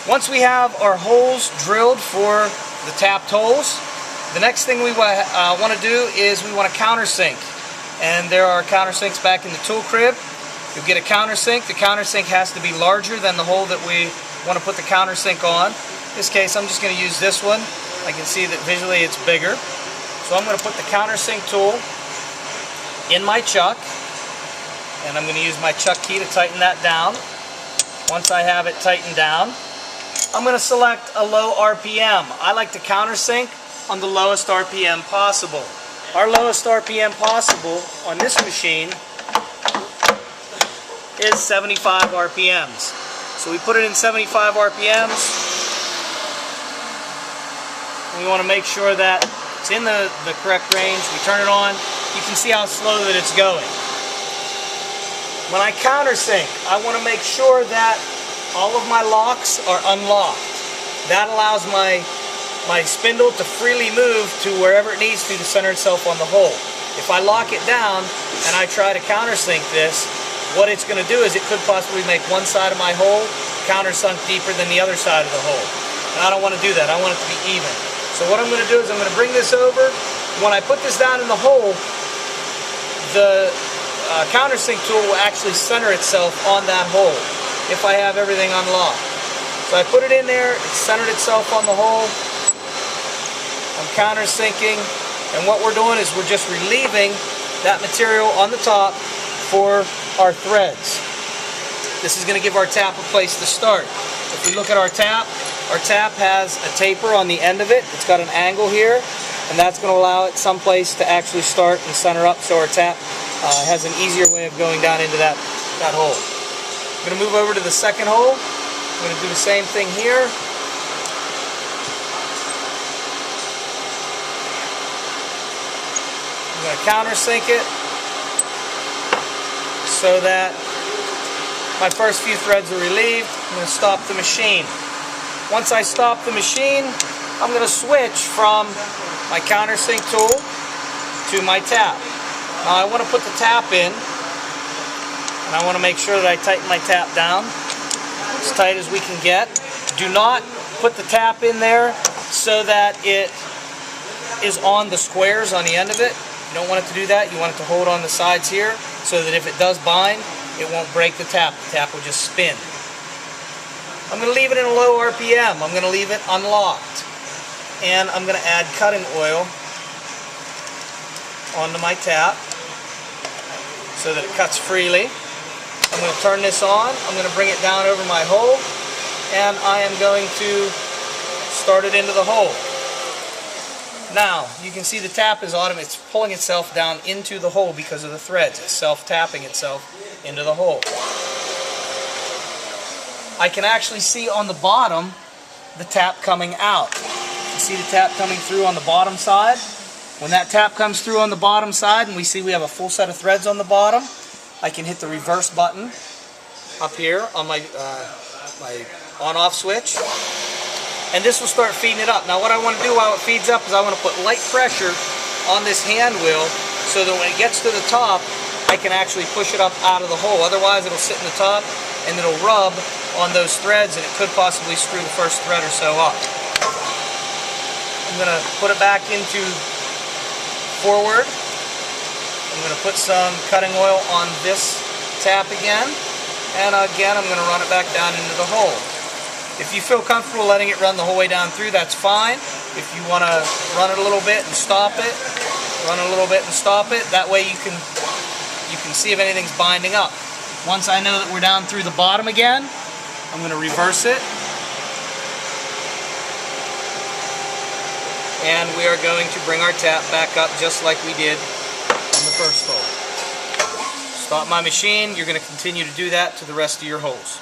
Once we have our holes drilled for the tapped holes, the next thing we want to do is we want to countersink. And there are countersinks back in the tool crib. You'll get a countersink. The countersink has to be larger than the hole that we want to put the countersink on. In this case, I'm just going to use this one. I can see that visually it's bigger. So I'm going to put the countersink tool in my chuck, and I'm going to use my chuck key to tighten that down. Once I have it tightened down, I'm going to select a low RPM. I like to countersink on the lowest RPM possible. Our lowest RPM possible on this machine is 75 RPMs. So we put it in 75 RPMs. We want to make sure that it's in the correct range. We turn it on. You can see how slow that it's going. When I countersink, I want to make sure that all of my locks are unlocked. That allows my spindle to freely move to wherever it needs to center itself on the hole. If I lock it down and I try to countersink this, what it's going to do is it could possibly make one side of my hole countersunk deeper than the other side of the hole. And I don't want to do that. I want it to be even. So what I'm going to do is I'm going to bring this over. When I put this down in the hole, the countersink tool will actually center itself on that hole if I have everything unlocked. So I put it in there, it centered itself on the hole. I'm countersinking, and what we're doing is we're just relieving that material on the top for our threads. This is going to give our tap a place to start. If we look at our tap has a taper on the end of it. It's got an angle here, and that's going to allow it someplace to actually start and center up, so our tap has an easier way of going down into that hole. I'm going to move over to the second hole. I'm going to do the same thing here. I'm going to countersink it so that my first few threads are relieved. I'm going to stop the machine. Once I stop the machine, I'm going to switch from my countersink tool to my tap. Now I want to put the tap in, and I want to make sure that I tighten my tap down as tight as we can get. Do not put the tap in there so that it is on the squares on the end of it. You don't want it to do that. You want it to hold on the sides here so that if it does bind, it won't break the tap. The tap will just spin. I'm going to leave it in a low RPM. I'm going to leave it unlocked. And I'm going to add cutting oil onto my tap so that it cuts freely. I'm going to turn this on. I'm going to bring it down over my hole, and I am going to start it into the hole. Now, you can see the tap is it's pulling itself down into the hole because of the threads. It's self-tapping itself into the hole. I can actually see on the bottom the tap coming out. You see the tap coming through on the bottom side? When that tap comes through on the bottom side and we see we have a full set of threads on the bottom, I can hit the reverse button up here on my on-off switch, and this will start feeding it up. Now what I want to do while it feeds up is I want to put light pressure on this hand wheel so that when it gets to the top, I can actually push it up out of the hole. Otherwise it'll sit in the top and it'll rub on those threads, and it could possibly screw the first thread or so up. I'm going to put it back into forward. I'm going to put some cutting oil on this tap again, and again I'm going to run it back down into the hole. If you feel comfortable letting it run the whole way down through, that's fine. If you want to run it a little bit and stop it, run it a little bit and stop it. That way you can see if anything's binding up. Once I know that we're down through the bottom again, I'm going to reverse it, and we are going to bring our tap back up just like we did on the first hole. Stop my machine. You're going to continue to do that to the rest of your holes.